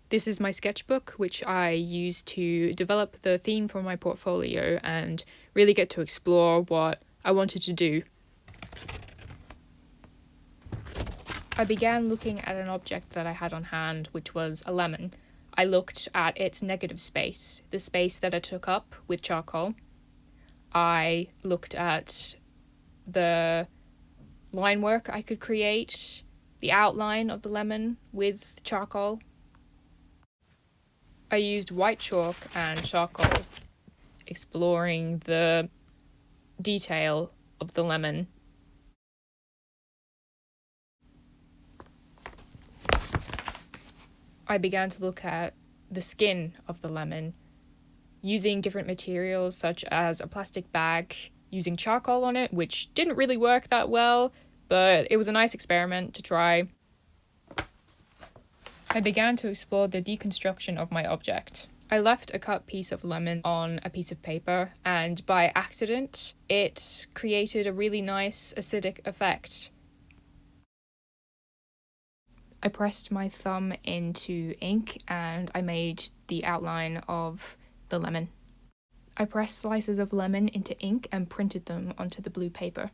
This is my sketchbook, which I use to develop the theme for my portfolio and really get to explore what I wanted to do. I began looking at an object that I had on hand, which was a lemon. I looked at its negative space, the space that it took up with charcoal. I looked at the line work I could create, the outline of the lemon with charcoal. I used white chalk and charcoal, exploring the detail of the lemon. I began to look at the skin of the lemon, using different materials such as a plastic bag, using charcoal on it, which didn't really work that well, but it was a nice experiment to try. I began to explore the deconstruction of my object. I left a cut piece of lemon on a piece of paper, and by accident, it created a really nice acidic effect. I pressed my thumb into ink and I made the outline of the lemon. I pressed slices of lemon into ink and printed them onto the blue paper.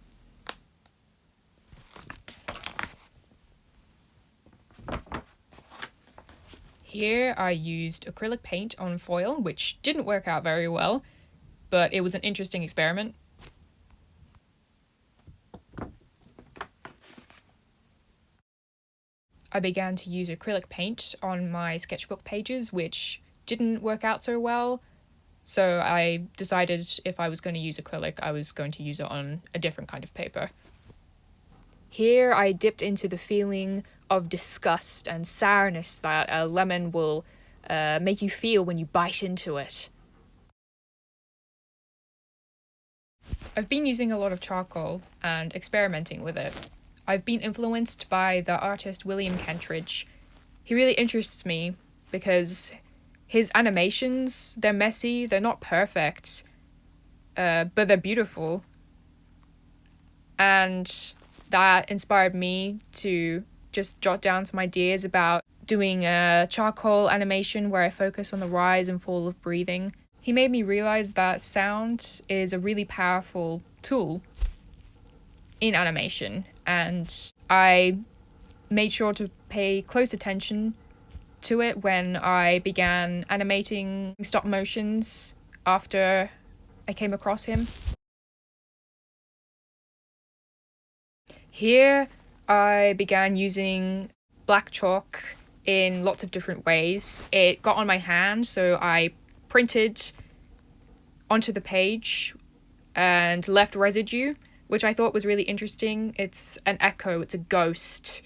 Here I used acrylic paint on foil, which didn't work out very well, but it was an interesting experiment. I began to use acrylic paint on my sketchbook pages, which didn't work out so well, so I decided if I was going to use acrylic, I was going to use it on a different kind of paper. Here I dipped into the feeling of disgust and sourness that a lemon will make you feel when you bite into it. I've been using a lot of charcoal and experimenting with it. I've been influenced by the artist William Kentridge. He really interests me because his animations, they're messy, they're not perfect, but they're beautiful. And that inspired me to just jot down some ideas about doing a charcoal animation where I focus on the rise and fall of breathing. He made me realize that sound is a really powerful tool in animation, and I made sure to pay close attention to it when I began animating stop motions after I came across him. Here I began using black chalk in lots of different ways. It got on my hand, so I printed onto the page and left residue, which I thought was really interesting. It's an echo, it's a ghost.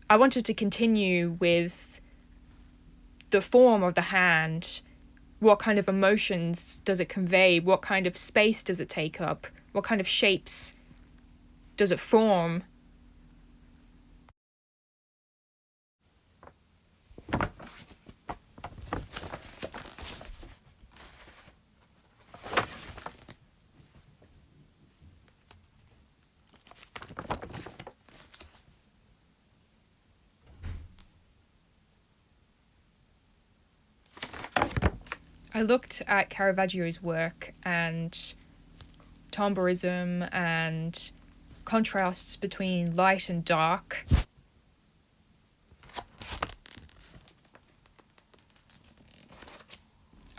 I wanted to continue with the form of the hand. What kind of emotions does it convey? What kind of space does it take up? What kind of shapes does it form? I looked at Caravaggio's work and timbricism and contrasts between light and dark.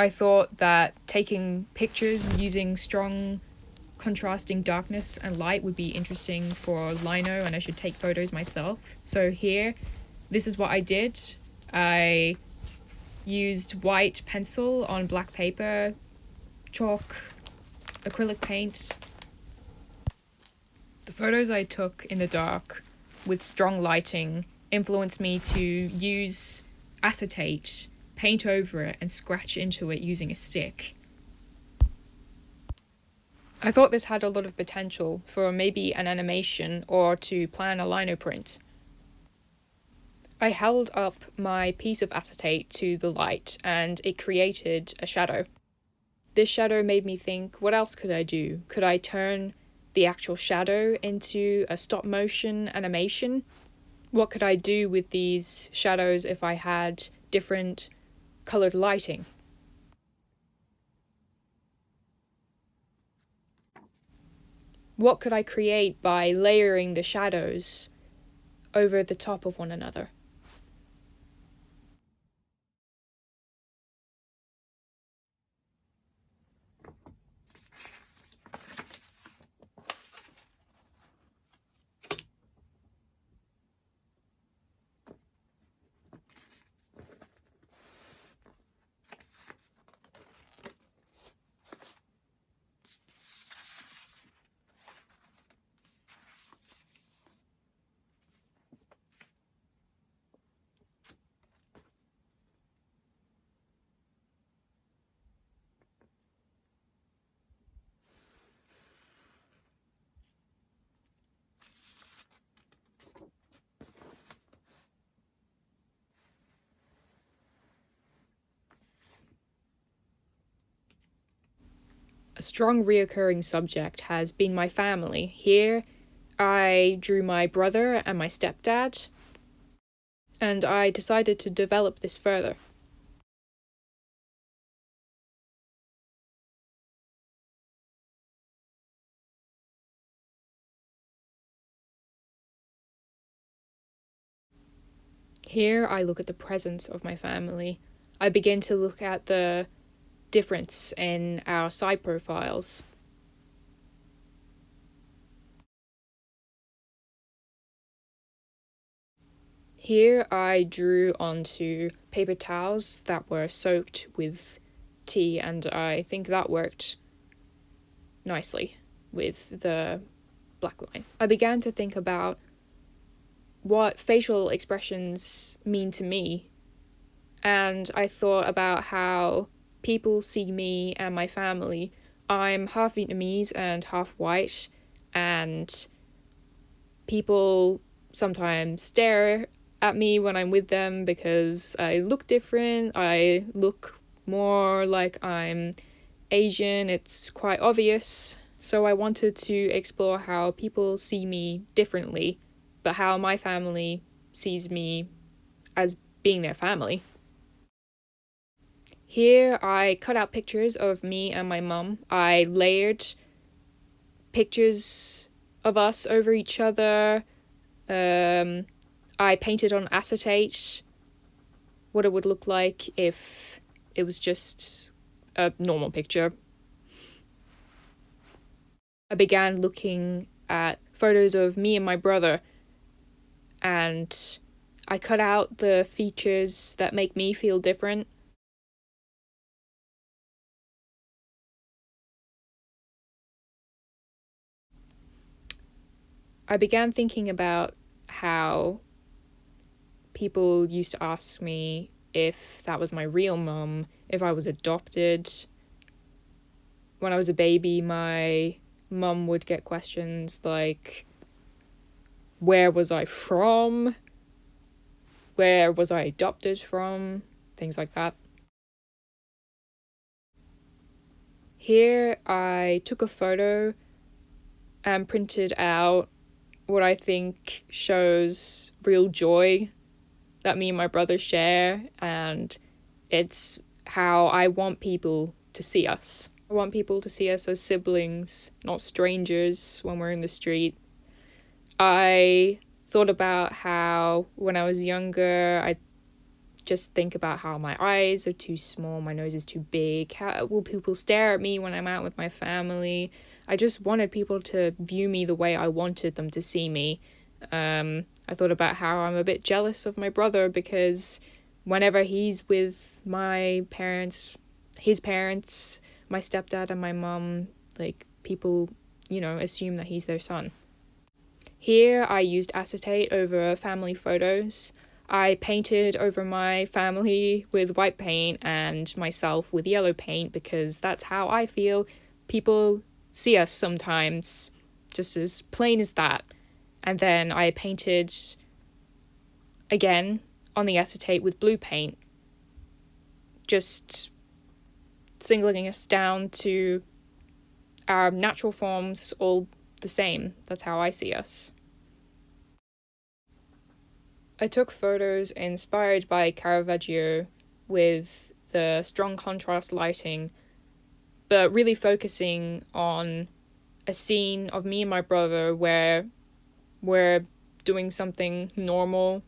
I thought that taking pictures and using strong contrasting darkness and light would be interesting for lino, and I should take photos myself. So here, this is what I did. I used white pencil on black paper, chalk, acrylic paint. The photos I took in the dark with strong lighting influenced me to use acetate, paint over it, and scratch into it using a stick. I thought this had a lot of potential for maybe an animation or to plan a lino print. I held up my piece of acetate to the light and it created a shadow. This shadow made me think, what else could I do? Could I turn the actual shadow into a stop motion animation? What could I do with these shadows if I had different colored lighting. What could I create by layering the shadows over the top of one another? A strong reoccurring subject has been my family. Here, I drew my brother and my stepdad, and I decided to develop this further. Here, I look at the presence of my family. I begin to look at the difference in our side profiles. Here I drew onto paper towels that were soaked with tea, and I think that worked nicely with the black line. I began to think about what facial expressions mean to me, and I thought about how people see me and my family. I'm half Vietnamese and half white, and people sometimes stare at me when I'm with them because I look different. I look more like I'm Asian. It's quite obvious. So I wanted to explore how people see me differently, but how my family sees me as being their family. Here I cut out pictures of me and my mum. I layered pictures of us over each other. I painted on acetate what it would look like if it was just a normal picture. I began looking at photos of me and my brother, and I cut out the features that make me feel different. I began thinking about how people used to ask me if that was my real mum, if I was adopted. When I was a baby, my mum would get questions like, where was I from? Where was I adopted from? Things like that. Here I took a photo and printed out what I think shows real joy that me and my brother share, and it's how I want people to see us. I want people to see us as siblings, not strangers when we're in the street. I thought about how when I was younger, I just think about how my eyes are too small, my nose is too big. How will people stare at me when I'm out with my family? I just wanted people to view me the way I wanted them to see me. I thought about how I'm a bit jealous of my brother because whenever he's with my parents, his parents, my stepdad and my mum, like, people, assume that he's their son. Here I used acetate over family photos. I painted over my family with white paint and myself with yellow paint because that's how I feel people see us sometimes, just as plain as that. And then I painted again on the acetate with blue paint, just singling us down to our natural forms, all the same. That's how I see us. I took photos inspired by Caravaggio with the strong contrast lighting, but really focusing on a scene of me and my brother where we're doing something normal,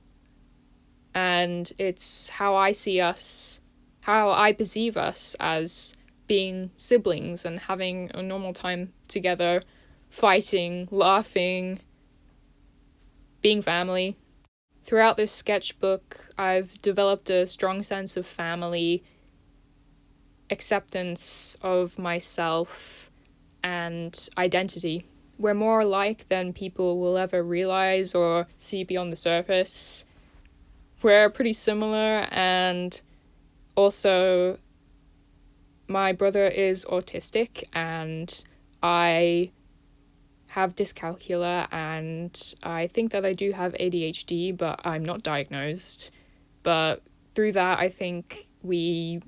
and it's how I see us, how I perceive us as being siblings and having a normal time together, fighting, laughing, being family. Throughout this sketchbook, I've developed a strong sense of family, acceptance of myself, and identity. We're more alike than people will ever realize or see beyond the surface. We're pretty similar, and also my brother is autistic and I have dyscalculia, and I think that I do have ADHD, but I'm not diagnosed. But through that, I think we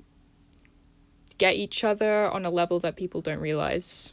get each other on a level that people don't realize.